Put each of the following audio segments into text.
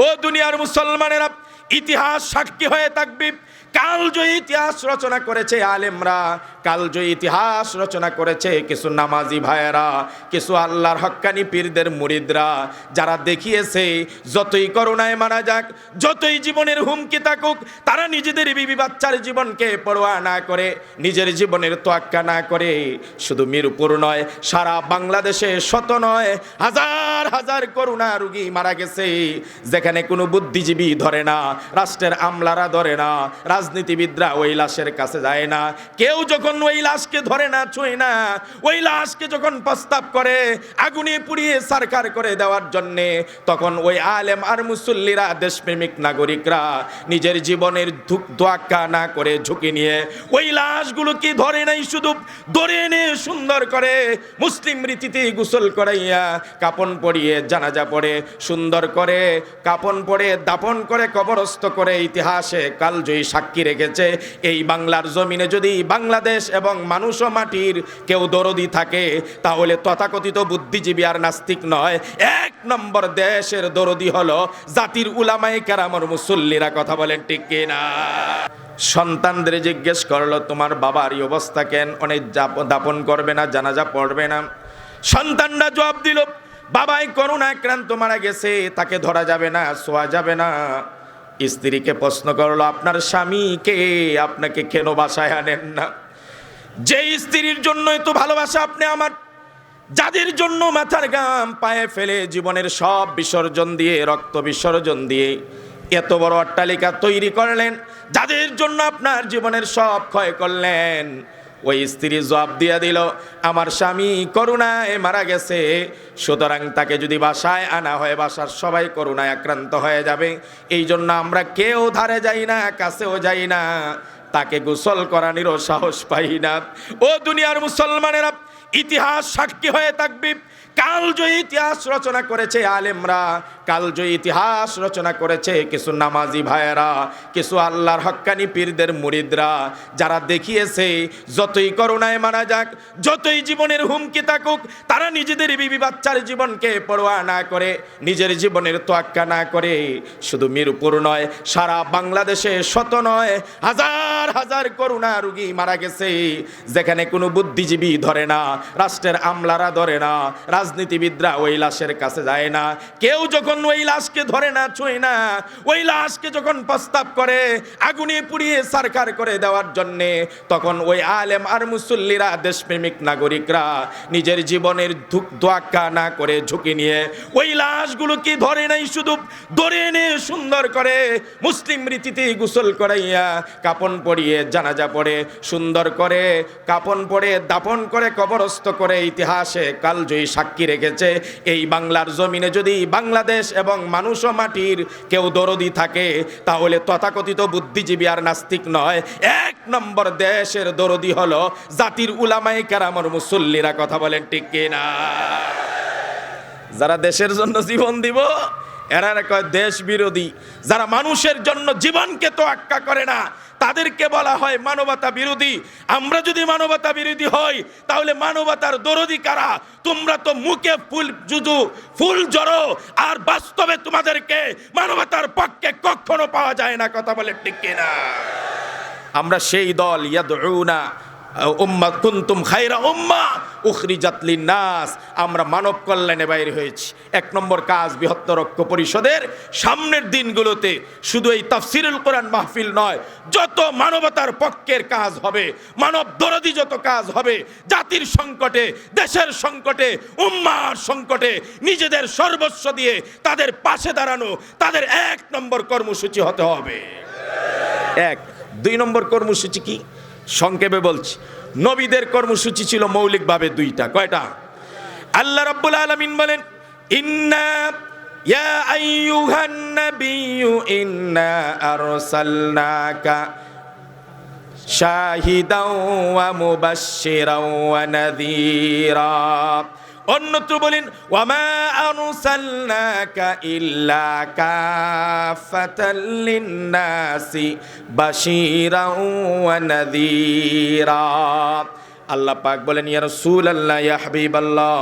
ও দুনিয়ার মুসলমানেরা, ইতিহাস সাক্ষী হয়ে থাকবে। কালজয়ী ইতিহাস রচনা করেছে আলেমরা, কালজয়ী ইতিহাস রচনা করেছে কিছু নামাজি ভাইয়েরা, কিছু আল্লাহর হক্কানি পীরদের মুরিদরা, যারা দেখিয়েছে যতই করোনায় মারা যাক, যতই জীবনের হুমকি থাকুক, তারা নিজেদের বিবি বাচ্চার জীবনকে পরোয়া না করে, নিজের জীবনের তোয়াক্কা না করে, শুধু মিরপুর নয়, সারা বাংলাদেশে শত নয় হাজার হাজার করোনা রোগী মারা গেছে, যেখানে কোনো বুদ্ধিজীবী ধরে না, রাষ্ট্রের আমলারা ধরে না, রাজনীতিবিদরা ওই লাশের কাছে যায় না। কেউ যখন ওই লাশকে ধরে না, ছুঁয় না, ওই লাশকে যখন প্রস্তাব করে আগুনে পুড়িয়ে সারকার করে দেওয়ার জন্যে, তখন ওই আলেম আর মুসল্লিরা, দেশপ্রেমিক নাগরিকরা নিজের জীবনের দোয়াক্কা না করে ঝুঁকি নিয়ে ওই লাশগুলোকে ধরে নাই, শুধু ধরে এনে সুন্দর করে মুসলিম রীতিতে গোসল করাইয়া, কাপন পরিয়ে জানাজা পড়ে, সুন্দর করে কাপন পরে দাপন করে কবরস্থ করে ইতিহাসে কালজয়ী সাক্ষী রেখেছে। এই বাংলার জমিনে যদি বাংলাদেশ এবং মানুষ ও মাটির কেউ দরদি থাকে, তাহলে তথাকথিত বুদ্ধিজীবী আর নাস্তিক নয়, এক নম্বর দেশের দরদি হলো জাতির উলামায়ে কেরামর মুসল্লিরা। কথা বলেন ঠিক কিনা? সন্তানদের জিজ্ঞেস করলো, তোমার বাবার এই অবস্থা কেন, অনেক দাপন করবে না, জানাজা পড়বে না? সন্তানরা জবাব দিল, বাবাই করোনা আক্রান্ত মারা গেছে, তাকে ধরা যাবে না, ছোঁয়া যাবে না। স্ত্রীকে প্রশ্ন করলো, আপনার স্বামীকে, আপনাকে কেন বাসায় আনেন না? যে স্ত্রীর জন্যই তো ভালোবাসা আপনি আমার, যাদের জন্য মাথার ঘাম পায়ে ফেলে জীবনের সব বিসর্জন দিয়ে, রক্ত বিসর্জন দিয়ে এত বড় অট্টালিকা তৈরি করলেন, যাদের জন্য আপনার জীবনের সব ক্ষয় করলেন, ওই স্ত্রী জবাব দিয়ে দিল, আমার স্বামী করোনায় মারা গেছে, সুতরাং তাকে যদি বাসায় আনা হয়, বাসার সবাই করোনায় আক্রান্ত হয়ে যাবে, এই জন্য আমরা কেউ ধারে যাই না, কাছেও যাই না, তাকে গোসল করানোরও সাহস পাই না। ও দুনিয়ার মুসলমানেরা, ইতিহাস সাক্ষী হয়ে থাকবে। কালজয়ী ইতিহাস রচনা করেছে আলেমরা, কালজয়ী ইতিহাস রচনা করেছে কিছু নামাজি ভাইয়েরা, কিছু আল্লাহর হক্কানি পীরদের মুরিদরা, যারা দেখিয়েছে যতই করোনায় মারা যাক, যতই জীবনের হুমকি থাকুক, তারা নিজেদের বিবি বাচ্চার জীবনকে পরোয়া না করে, নিজের জীবনের তোয়াক্কা না করে, শুধু মিরপুর নয়, সারা বাংলাদেশে শত নয় হাজার হাজার করোনা রোগী মারা গেছে, যেখানে কোনো বুদ্ধিজীবী ধরে না, রাষ্ট্রের আমলারা ধরে না, রাজনীতিবিদরা ওই লাশের কাছে যায় না। কেউ যখন ওই লাশকে ধরে না, ছুঁয় না, ওই লাশকে যখন প্রস্তাব করে আগুনে পুড়িয়ে সারকার করে দেওয়ার জন্যে, তখন ওই আলেম আর মুসল্লিরা, দেশপ্রেমিক নাগরিকরা নিজের জীবনের দোয়াক্কা না করে ঝুঁকি নিয়ে ওই লাশগুলোকে ধরে নাই, শুধু ধরে এনে সুন্দর করে মুসলিম রীতিতে গোসল করাইয়া, কাপন পরিয়ে জানাজা পড়ে, সুন্দর করে কাপন পরে দাপন করে কবরস্থ করে ইতিহাসে কালজয়ী সাক্ষী রেখেছে। এই বাংলার জমিনে যদি বাংলাদেশ এবং মানুষ ও মাটির কেউ দরদি থাকে, তাহলে তথাকথিত বুদ্ধিজীবী আর নাস্তিক নয়, এক নম্বর দেশের দরদি হলো জাতির উলামায়ে কেরামর মুসল্লিরা। কথা বলেন ঠিক কিনা? যারা দেশের জন্য জীবন দিব, এরা কয় দেশ বিরোধী। যারা মানুষের জন্য জীবনকে তোয়াক্কা করে না, তাদেরকে বলা হয় মানবতা বিরোধী। আমরা যদি মানবতা বিরোধী হই, তাহলে মানবতার দরদি কারা? তোমরা তো মুখে ফুল জড়ো, আর বাস্তবে তোমাদেরকে মানবতার পক্ষে কখনো পাওয়া যায় না। কথা বলে ঠিক কিনা? আমরা সেই দল, ইয়াদউনা উম্মাহ কুনতুম খায়রা উম্মাহ উখরিজাত লিন্নাস। আমরা মানব কল্যাণে বাইরে হয়েছি। এক নম্বর কাজ, বৃহত্তর ঐক্য পরিষদের সামনের দিনগুলোতে শুধু এই তাফসিরুল কোরআন মাহফিল নয়, যত মানবতার পক্ষের কাজ হবে, মানব দরদি যত কাজ হবে, জাতির সংকটে, দেশের সংকটে, উম্মার সংকটে নিজেদের সর্বস্ব দিয়ে তাদের পাশে দাঁড়ানো, তাদের এক নম্বর কর্মসূচি হতে হবে। এক। দুই নম্বর কর্মসূচি কি? সংক্ষেপে বলছি, নবীদের কর্মসূচি ছিল মৌলিকভাবে দুইটা। কয়টা? আল্লাহ রাব্বুল আলামিন বলেন, ইন্না ইয়া আইয়ুহান নাবিয়্যু ইন্না আরসালনাকা শাহিদাও ওয়া মুবাশশিরাও ওয়া নাযীরা। অন্যত্র বলেন, ওয়ামা আরসালনাকা ইল্লা কাফাতাল লিন্নাসি বাশীরাও ওয়া নাযীরা। আল্লাহ পাক বলেন ইয়া রাসূলুল্লাহ ইয়া হাবিবাল্লাহ,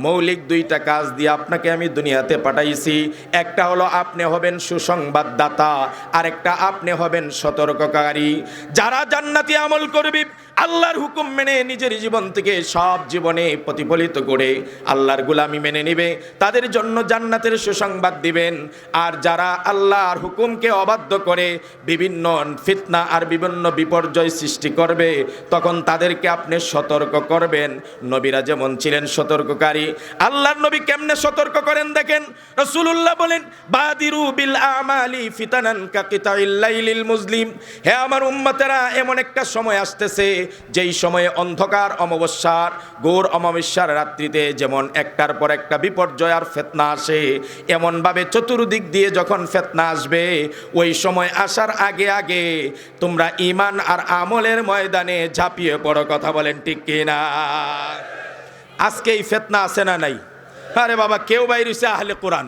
মৌলিক দুইটা কাজ দিয়ে আপনাকে আমি দুনিয়াতে পাঠাইছি। একটা হলো আপনি হবেন সুসংবাদদাতা, আরেকটা আপনি হবেন সতর্ককারী। যারা জান্নাতি আমল করবে, আল্লাহর হুকুম মেনে নিজের জীবন থেকে সব জীবনে প্রতিফলিত করে আল্লাহর গোলামি মেনে নেবে, তাদের জন্য জান্নাতের সুসংবাদ দিবেন। আর যারা আল্লাহর হুকুমকে অবাধ্য করে বিভিন্ন ফিতনা আর বিভিন্ন বিপর্যয় সৃষ্টি করবে, তখন তাদেরকে আপনি সতর্ক করবেন। নবীরা যেমন ছিলেন সতর্ককারী, আল্লাহর নবী কেমনে সতর্ক করেন দেখেন। রাসূলুল্লাহ বলেন বাদিরু বিল আমালি ফিতানান কাকিতাইল লাইলিল মুজলিম। হে আমার উম্মতেরা, এমন একটা সময় আসতেছে যেই সময়ে অন্ধকার অমাবস্যার ঘোর অমাবস্যার রাত্রিতে যেমন একটার পর একটা বিপর্যয় আর ফিতনা আসে, এমনভাবে চতুর্দিক দিয়ে যখন ফিতনা আসবে, ওই সময় আসার আগে আগে তোমরা ঈমান আর আমলের ময়দানে ঝাঁপিয়ে পড়ো। কথা বলেন ঠিক কিনা? আজকে এই ফিতনা আছে না নাই? আরে বাবা, কেউ বাইরেছে আহলে কোরআন,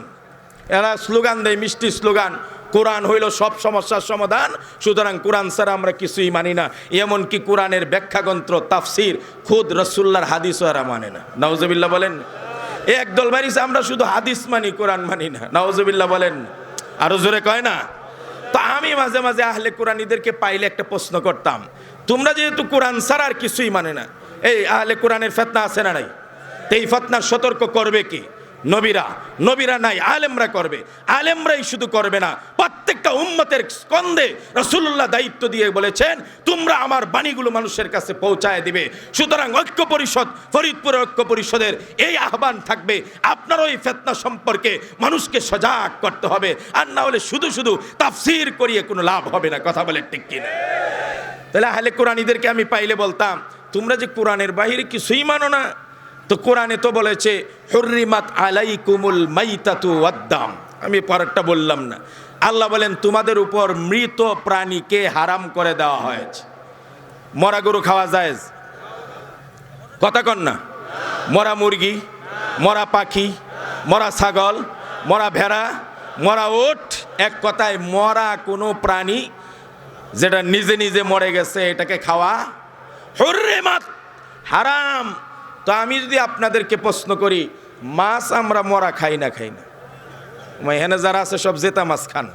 এরা স্লোগান দেয়, মিষ্টি স্লোগান, কোরআন হইল সব সমস্যার সমাধান, সুতরাং কোরআন ছাড়া আমরা কিছুই মানি না। এমনকি কোরআনের ব্যাখ্যাগ্রন্থ তাফসির খুদ রাসূলুল্লাহর হাদিসও এরা মানে না। নাউজুবিল্লাহ বলেন। একদল বাইরেছে আমরা শুধু হাদিস মানি, কোরআন মানি না। নাউজুবিল্লাহ বলেন। আরো জোরে কয় না? তো আমি মাঝে মাঝে আহলে কোরআনীদেরকে পাইলে একটা প্রশ্ন করতাম, তোমরা যেহেতু কোরআন ছাড়া আর কিছুই মানে না, এই আহলে কোরআনের ফিতনা আছে না নাই? তো এই ফিতনার সতর্ক করবে কি? নবীরা নাই, আলেমরা করবে। আলেমরাই শুধু করবে না, প্রত্যেকটা উম্মতের স্কন্ধে রাসূলুল্লাহ দায়িত্ব দিয়ে বলেছেন তোমরা আমার বাণীগুলো মানুষের কাছে পৌঁছায় দিবে। সুতরাং ঐক্য পরিষদ, ফরিদপুর ঐক্য পরিষদের এই আহ্বান থাকবে, আপনার ওই ফিতনা সম্পর্কে মানুষকে সজাগ করতে হবে। আর না হলে শুধু শুধু তাফসীর করিয়ে কোনো লাভ হবে না। কথা বলে ঠিক কিনা? তাহলে আহলে কোরআনীদেরকে আমি পাইলে বলতাম, তোমরা যে কোরআনের বাহিরে কিছুই মানো না, তো কোরআনে তো বলেছে হুররিমাত আলাইকুমুল মাইতাতু ওয়াদ্দাম। আমি পরেরটা বললাম না। আল্লাহ বলেন তোমাদের উপর মৃত প্রাণীকে হারাম করে দেওয়া হয়েছে। মরা গরু খাওয়া জায়েজ? কথা কন না। মরা মুরগি, মরা পাখি, মরা ছাগল, মরা ভেড়া, মরা উট, এক কথায় মরা কোনো প্রাণী যেটা নিজে নিজে মরে গেছে, এটাকে খাওয়া হুররিমাত, হারাম। তো আমি যদি আপনাদেরকে প্রশ্ন করি, মাছ আমরা মরা খাই না? এখানে যারা আছে সব জেতা মাছ খান,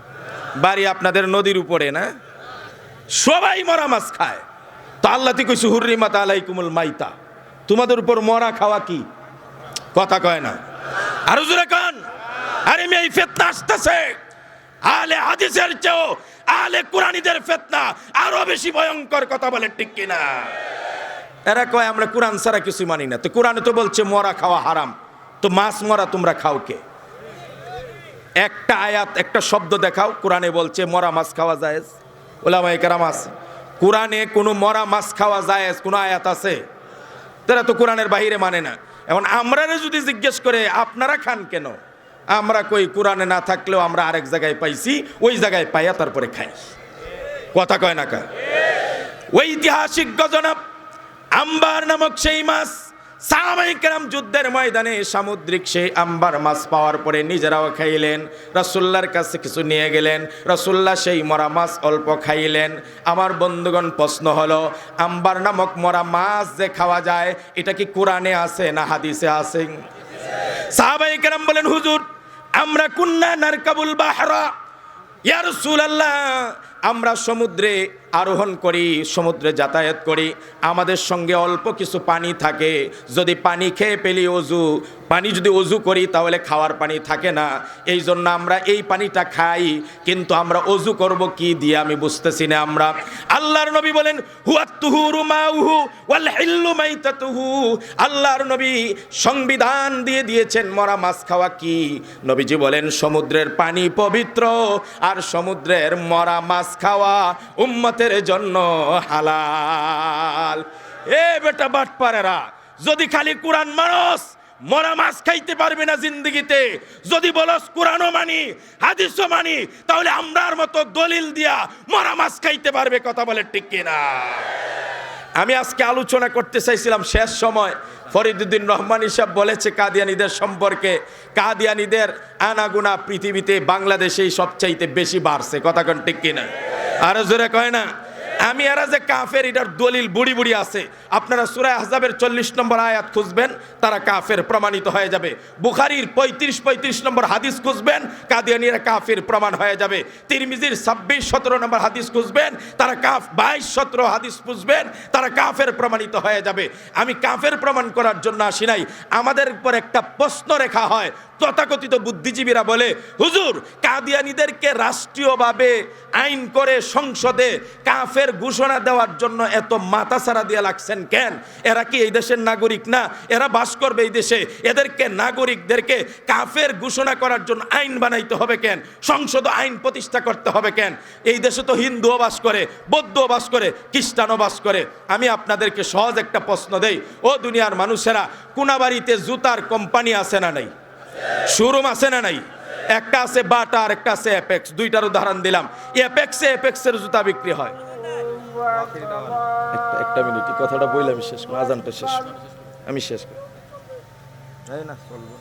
বাড়ি আপনাদের নদীর উপরে না, সবাই মরা মাছ খায়। তো আল্লাহ তুই কইছে হুররিমাত আলাইকুমুল মাইতা, তোমাদের উপর মরা খাওয়া কি? কথা কয় না? আরো জোরে কান। আরে মেয়ে ফিতনা আসতেছে, আহলে হাদিসের চেয়েও আহলে কোরআনীদের ফিতনা আরো বেশি ভয়ঙ্কর। কথা বলে ঠিক কিনা? এরা কয় আমরা কোরআন ছাড়া কিছু মানি না। তো কোরআনে তো বলছে মরা খাওয়া হারাম, তো মাছ মরা তোমরা খাও কে? একটা আয়াত, একটা শব্দ দেখাও কোরআনে বলছে মরা মাছ খাওয়া জায়েজ। উলামায়ে কেরাম আছে, কোরআনে কোনো মরা মাছ খাওয়া জায়েজ কোনো আয়াত আছে? তারা তো কোরআনের বাহিরে মানে না। এখন আমরা যদি জিজ্ঞেস করে আপনারা খান কেন, আমরা কই কোরআনে না থাকলেও আমরা আরেক জায়গায় পাইছি, ওই জায়গায় পাইয়া তারপরে খাই। কথা কয় না কা? ওই ঐতিহাসিক গজনব আম্বার নামক সেই মাছ, সাহাবায়ে কেরাম যুদ্ধের ময়দানে সামুদ্রিক সেই আম্বার মাছ পাওয়ার পরে নিজেরাও খাইলেন, রাসূলুল্লাহর কাছে কিছু নিয়ে গেলেন, রাসূলুল্লাহ সেই মরা মাছ অল্প খাইলেন। আমার বন্ধুগণ, প্রশ্ন হলো আম্বার নামক মরা মাছ যে খাওয়া যায়, এটা কি কোরআনে আছে না হাদিসে আছে? সাহাবায়ে কেরাম বলেন হুজুর আমরা কুন্না নারকাবুল বাহরা, ইয়া রাসূলুল্লাহ আমরা সমুদ্রে আরোহণ করি, সমুদ্রে যাতায়াত করি, আমাদের সঙ্গে অল্প কিছু পানি থাকে, যদি পানি খেয়ে ফেলি পানি যদি অজু করি তাহলে খাওয়ার পানি থাকে না, এই জন্য আমরা এই পানিটা খাই, কিন্তু আমরা অজু করব কি দিয়ে আমি বুঝতেছি না। আমরা আল্লাহর নবী বলেন হুয়াত তুহুরু মাউহু ওয়াল হিল্লু মাইতাতুহু। আল্লাহর নবী সংবিধান দিয়ে দিয়েছেন মরা মাছ খাওয়া কি। নবীজি বলেন সমুদ্রের পানি পবিত্র, আর সমুদ্রের মরা মাছ খাওয়া উম্মতের জন্য হালাল। এ বেটা বাটপারেরা, যদি খালি কোরআন মানস মরা মাছ খাইতে পারবে না জিন্দেগিতে, যদি বলস কোরআনও মানি হাদিসও মানি, তাহলে আমরার মতো দলিল দিয়া মরা মাছ খাইতে পারবে। কথা বলে ঠিক কিনা? আমি আজকে আলোচনা করতে চাইছিলাম, শেষ সময় ফরিদউদ্দিন রহমানী সাহেব বলেছে কাদিয়ানীদের সম্পর্কে, কাদিয়ানীদের আনাগুনা পৃথিবীতে বাংলাদেশেই সবচাইতে বেশি বাড়ছে। কথা কোন ঠিক কিনা? আরো জোরে কয় না? আমি এরা যে কাফের এটার দলিল বুড়ি বুড়ি আছে, আপনারা সূরা আহজাবের 40 নম্বর আয়াত খুঁজবেন, তারা কাফের প্রমাণিত হয়ে যাবে। বুখারীর 35 নম্বর হাদিস খুঁজবেন, কাদিয়ানীরা কাফের প্রমাণ হয়ে যাবে। তিরমিজির 26-17 নম্বর হাদিস খুঁজবেন, তারা 22-17 হাদিস খুঁজবেন, তারা কাফের প্রমাণিত হয়ে যাবে। আমি কাফের প্রমাণ করার জন্য আসি নাই। আমাদের উপর একটা প্রশ্ন রেখা হয়, তথাকথিত বুদ্ধিজীবীরা বলে, হুজুর কাদিয়ানীদেরকে রাষ্ট্রীয়ভাবে আইন করে সংসদে কাফের ঘোষণা দেওয়ার জন্য এত মাথাছাড়া দিয়ে লাগছেন কেন? এরা কি এই দেশের নাগরিক না? এরা বাস করবে এই দেশে, এদেরকে নাগরিকদেরকে কাফের ঘোষণা করার জন্য আইন বানাইতে হবে কেন? সংসদ আইন প্রতিষ্ঠা করতে হবে কেন? এই দেশে তো হিন্দুও বাস করে, বৌদ্ধও বাস করে, খ্রিস্টানও বাস করে। আমি আপনাদেরকে সহজ একটা প্রশ্ন দেই, ও দুনিয়ার মানুষেরা, কোনাবাড়িতে জুতার কোম্পানি আছে না নাই? শোরুম আছে না নাই? একটা আছে বাটা আর একটা আছে অ্যাপেক্স, দুইটার উদাহরণ দিলাম। অ্যাপেক্সের জুতা বিক্রি হয়। একটা মিনিট, কথাটা বললাম শেষ, আজানটা শেষ, আমি শেষ করি। না চলবো।